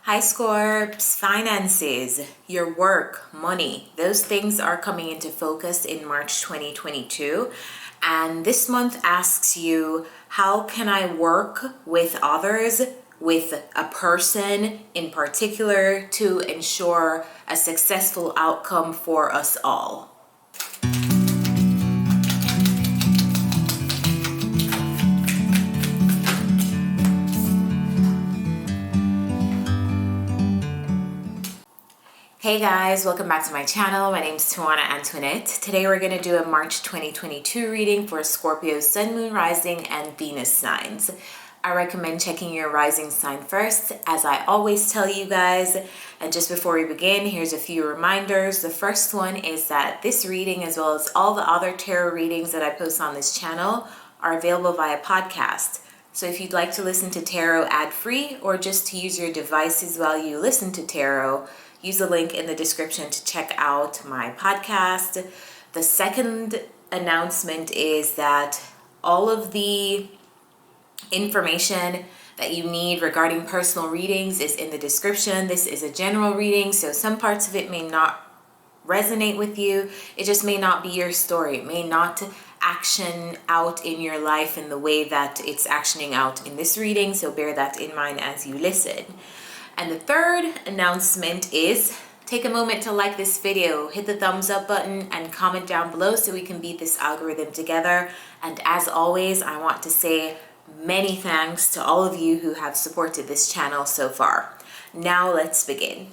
Hi Scorps, finances, your work, money, those things are coming into focus in March 2022. And this month asks you, how can I work with others, with a person in particular, to ensure a successful outcome for us all? Hey guys, welcome back to my channel. My name is tawanantoinette. Today we're going to do a March 2022 reading for Scorpio, Sun, Moon, Rising, and Venus signs. I recommend checking your rising sign first, as I always tell you guys. And just before we begin, here's a few reminders. The first one is that this reading, as well as all the other tarot readings that I post on this channel, are available via podcast. So if you'd like to listen to tarot ad-free, or just to use your devices while you listen to tarot, use the link in the description to check out my podcast. The second announcement is that all of the information that you need regarding personal readings is in the description. This is a general reading, so some parts of it may not resonate with you. It just may not be your story. It may not action out in your life in the way that it's actioning out in this reading, so bear that in mind as you listen. And the third announcement is take a moment to like this video, hit the thumbs up button, and comment down below so we can beat this algorithm together. And as always, I want to say many thanks to all of you who have supported this channel so far. Now let's begin.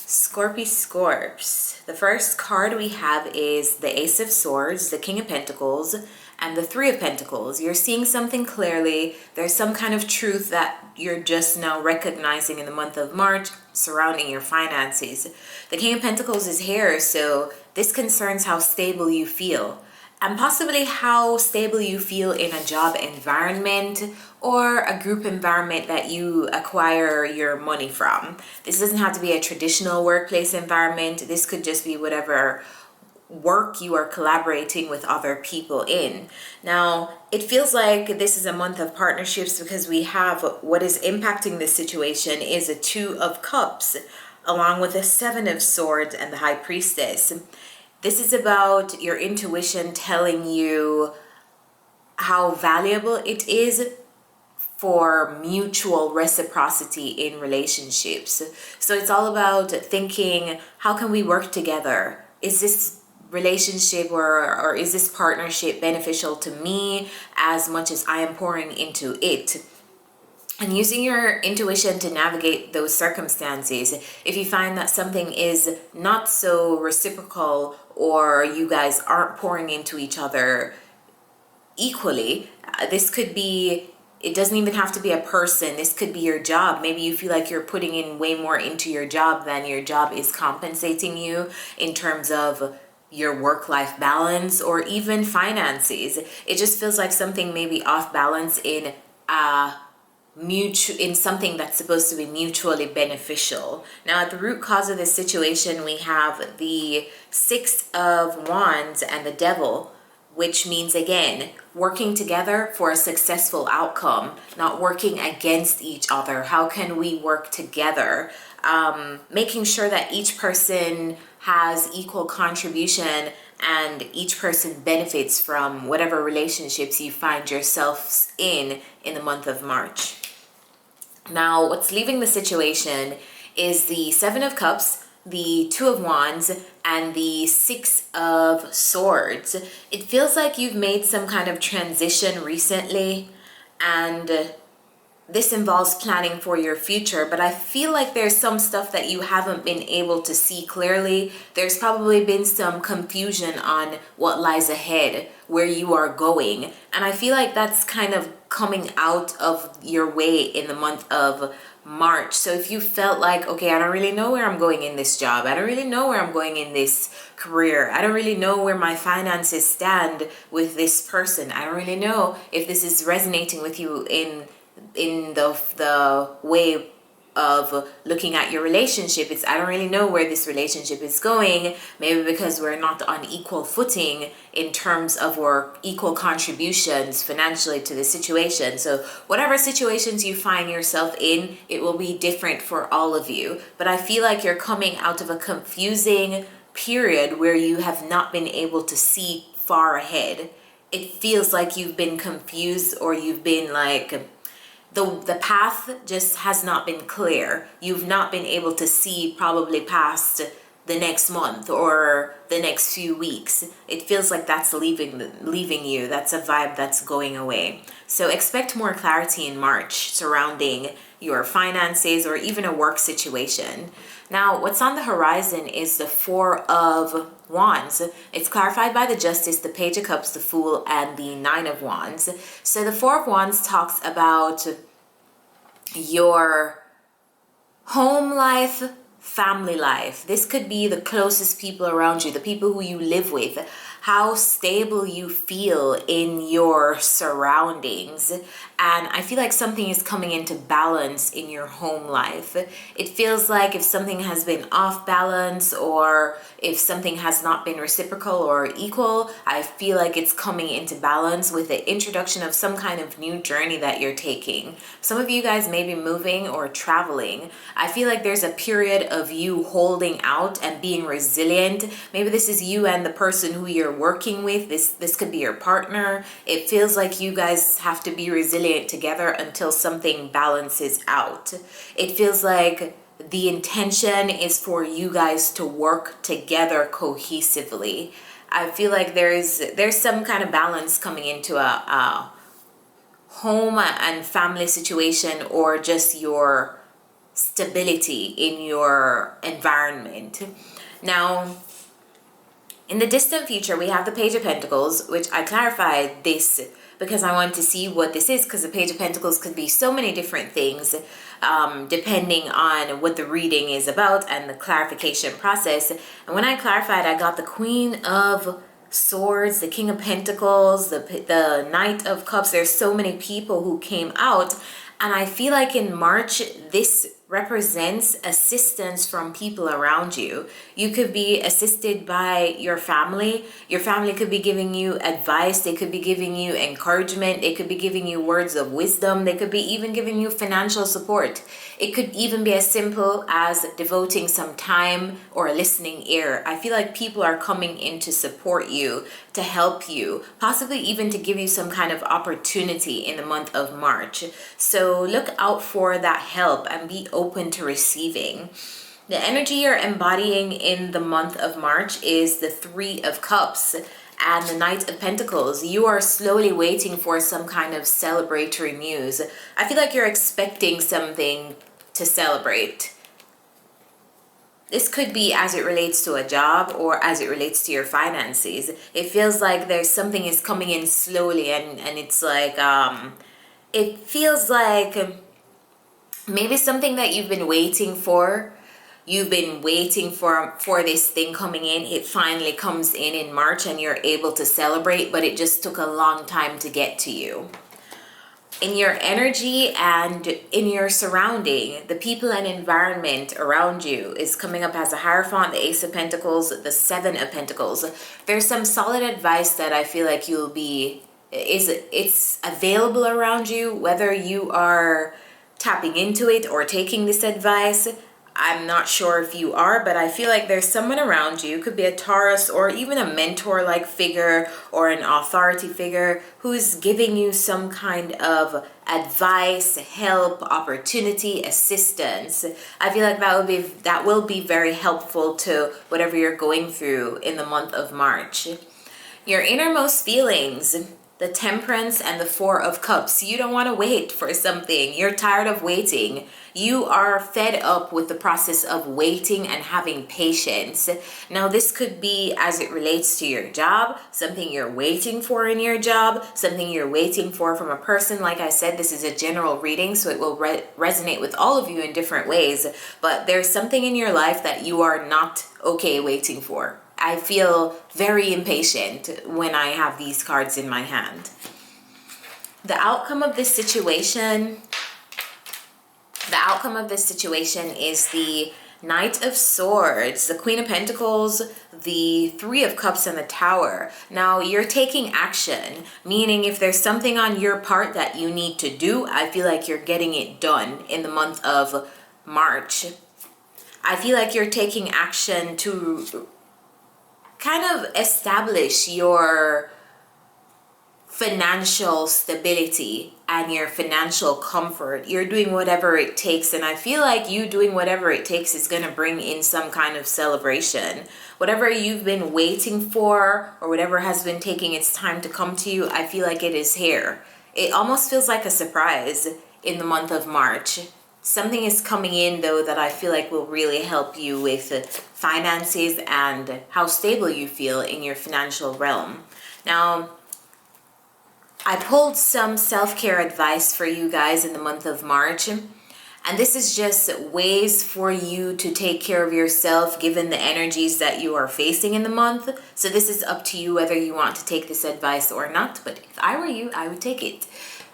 Scorps. The first card we have is the Ace of Swords, the King of Pentacles, and the Three of Pentacles. You're seeing something clearly. There's some kind of truth that you're just now recognizing in the month of March surrounding your finances. The King of Pentacles is here, so this concerns how stable you feel, and possibly how stable you feel in a job environment or a group environment that you acquire your money from. This doesn't have to be a traditional workplace environment. This could just be whatever work you are collaborating with other people in. Now, it feels like this is a month of partnerships because we have what is impacting this situation is a Two of Cups along with a Seven of Swords and the High Priestess. This is about your intuition telling you how valuable it is for mutual reciprocity in relationships. So it's all about thinking, how can we work together? Is this relationship or is this partnership beneficial to me as much as I am pouring into it? And using your intuition to navigate those circumstances. If you find that something is not so reciprocal or you guys aren't pouring into each other equally, this could be, it doesn't even have to be a person. This could be your job. Maybe you feel like you're putting in way more into your job than your job is compensating you in terms of your work-life balance or even finances. It just feels like something may be off balance in something that's supposed to be mutually beneficial. Now, at the root cause of this situation, we have the Six of Wands and the Devil, which means, again, working together for a successful outcome, not working against each other. How can we work together? Making sure that each person has equal contribution and each person benefits from whatever relationships you find yourselves in the month of March. Now, what's leaving the situation is the Seven of Cups, the Two of Wands, and the Six of Swords. It feels like you've made some kind of transition recently, and this involves planning for your future, but I feel like there's some stuff that you haven't been able to see clearly. There's probably been some confusion on what lies ahead, where you are going. And I feel like that's kind of coming out of your way in the month of March. So if you felt like, okay, I don't really know where I'm going in this job. I don't really know where I'm going in this career. I don't really know where my finances stand with this person. I don't really know if this is resonating with you in the way of looking at your relationship. It's, I don't really know where this relationship is going, maybe because we're not on equal footing in terms of our equal contributions financially to the situation. So whatever situations you find yourself in, it will be different for all of you. But I feel like you're coming out of a confusing period where you have not been able to see far ahead. It feels like you've been confused, or you've been like, the path just has not been clear. You've not been able to see probably past the next month or the next few weeks. It feels like that's leaving you. That's a vibe that's going away. So expect more clarity in March surrounding your finances or even a work situation. Now, what's on the horizon is the Four of Wands. It's clarified by the Justice, the Page of Cups, the Fool, and the Nine of Wands. So the Four of Wands talks about your home life, family life. This could be the closest people around you, the people who you live with, how stable you feel in your surroundings. And I feel like something is coming into balance in your home life. It feels like if something has been off balance, or if something has not been reciprocal or equal, I feel like it's coming into balance with the introduction of some kind of new journey that you're taking. Some of you guys may be moving or traveling. I feel like there's a period of you holding out and being resilient. Maybe this is you and the person who you're working with. This could be your partner. It feels like you guys have to be resilient together until something balances out. It feels like the intention is for you guys to work together cohesively. I feel like there's some kind of balance coming into a home and family situation, or just your stability in your environment. Now, in the distant future, we have the Page of Pentacles, which I clarified this because I want to see what this is, because the Page of Pentacles could be so many different things depending on what the reading is about and the clarification process. And when I clarified, I got the Queen of Swords, the King of Pentacles, the Knight of Cups. There's so many people who came out, and I feel like in March, this represents assistance from people around you. You could be assisted by your family. Your family could be giving you advice. They could be giving you encouragement. They could be giving you words of wisdom. They could be even giving you financial support. It could even be as simple as devoting some time or a listening ear. I feel like people are coming in to support you, to help you, possibly even to give you some kind of opportunity in the month of March. So look out for that help and be open to receiving. The energy you're embodying in the month of March is the Three of Cups and the Knight of Pentacles. You are slowly waiting for some kind of celebratory news. I feel like you're expecting something to celebrate. This could be as it relates to a job or as it relates to your finances. It feels like there's something is coming in slowly, and it's like, it feels like maybe something that you've been waiting for. You've been waiting for this thing coming in. It finally comes in March and you're able to celebrate, but it just took a long time to get to you. In your energy and in your surrounding, the people and environment around you is coming up as a Hierophant, the Ace of Pentacles, the Seven of Pentacles. There's some solid advice that I feel like it's available around you, whether you are tapping into it or taking this advice. I'm not sure if you are, but I feel like there's someone around you, could be a Taurus or even a mentor-like figure or an authority figure, who's giving you some kind of advice, help, opportunity, assistance. I feel like that will be very helpful to whatever you're going through in the month of March. Your innermost feelings, the Temperance and the Four of Cups. You don't want to wait for something. You're tired of waiting. You are fed up with the process of waiting and having patience. Now, this could be as it relates to your job, something you're waiting for in your job, something you're waiting for from a person. Like I said, this is a general reading, so it will resonate with all of you in different ways. But there's something in your life that you are not okay waiting for. I feel very impatient when I have these cards in my hand. The outcome of this situation The outcome of this situation is the Knight of Swords, the Queen of Pentacles, the Three of Cups, and the Tower. Now, you're taking action, meaning if there's something on your part that you need to do, I feel like you're getting it done in the month of March. I feel like you're taking action to kind of establish your financial stability and your financial comfort. You're doing whatever it takes, and I feel like you doing whatever it takes is going to bring in some kind of celebration. Whatever you've been waiting for, or whatever has been taking its time to come to you, I feel like it is here. It almost feels like a surprise in the month of March. Something is coming in, though, that I feel like will really help you with finances and how stable you feel in your financial realm. Now, I pulled some self-care advice for you guys in the month of March, and this is just ways for you to take care of yourself given the energies that you are facing in the month. So this is up to you whether you want to take this advice or not, but if I were you, I would take it.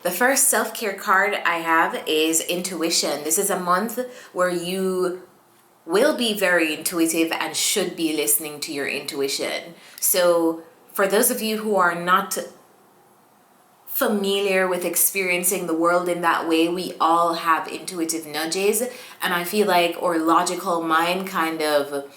The first self-care card I have is Intuition. This is a month where you will be very intuitive and should be listening to your intuition. So for those of you who are not familiar with experiencing the world in that way, we all have intuitive nudges, and I feel like our logical mind kind of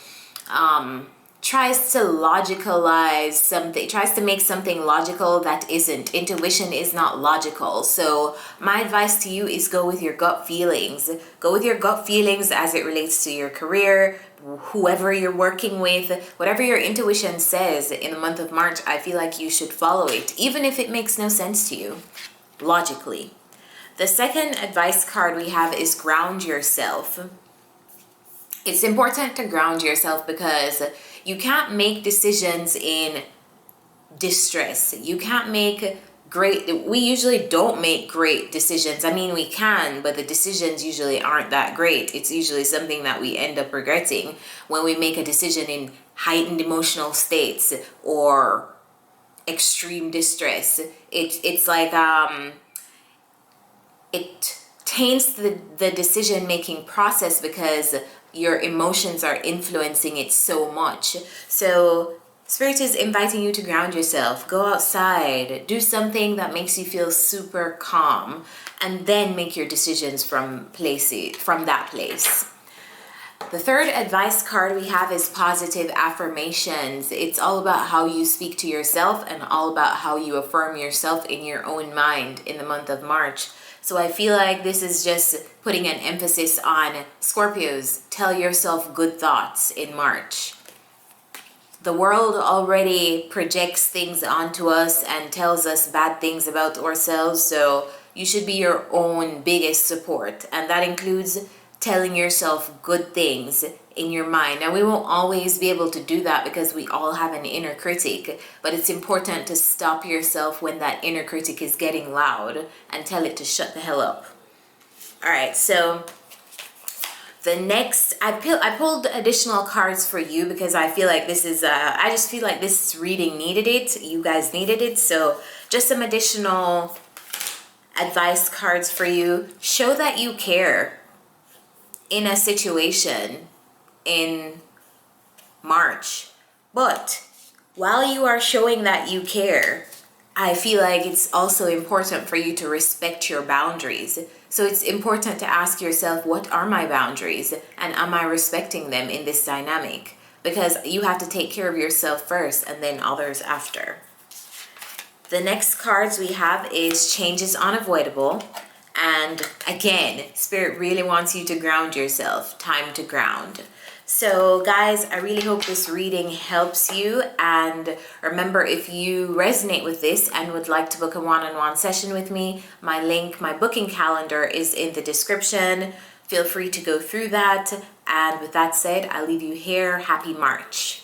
tries to logicalize something, tries to make something logical that isn't. Intuition is not logical. So my advice to you is go with your gut feelings. Go with your gut feelings as it relates to your career, whoever you're working with, whatever your intuition says in the month of March, I feel like you should follow it, even if it makes no sense to you, logically. The second advice card we have is Ground Yourself. It's important to ground yourself because you can't make decisions in distress. You can't make we usually don't make great decisions. I mean, we can, but the decisions usually aren't that great. It's usually something that we end up regretting when we make a decision in heightened emotional states or extreme distress. It's like it taints the decision-making process because your emotions are influencing it so much. So Spirit is inviting you to ground yourself. Go outside, do something that makes you feel super calm, and then make your decisions from that place. The third advice card we have is Positive Affirmations. It's all about how you speak to yourself and all about how you affirm yourself in your own mind in the month of March. So I feel like this is just putting an emphasis on Scorpios. Tell yourself good thoughts in March. The world already projects things onto us and tells us bad things about ourselves, so you should be your own biggest support, and that includes telling yourself good things in your mind. Now, we won't always be able to do that because we all have an inner critic, but it's important to stop yourself when that inner critic is getting loud and tell it to shut the hell up. All right, so the next, I pulled additional cards for you because I feel like this is, I just feel like this reading needed it. You guys needed it. So just some additional advice cards for you. Show that you care in a situation in March. But while you are showing that you care, I feel like it's also important for you to respect your boundaries. So it's important to ask yourself, what are my boundaries? And am I respecting them in this dynamic? Because you have to take care of yourself first and then others after. The next cards we have is Change is Unavoidable. And again, Spirit really wants you to ground yourself. Time to ground. So guys, I really hope this reading helps you. And remember, if you resonate with this and would like to book a one-on-one session with me, my link, my booking calendar is in the description. Feel free to go through that. And with that said, I leave you here. Happy March.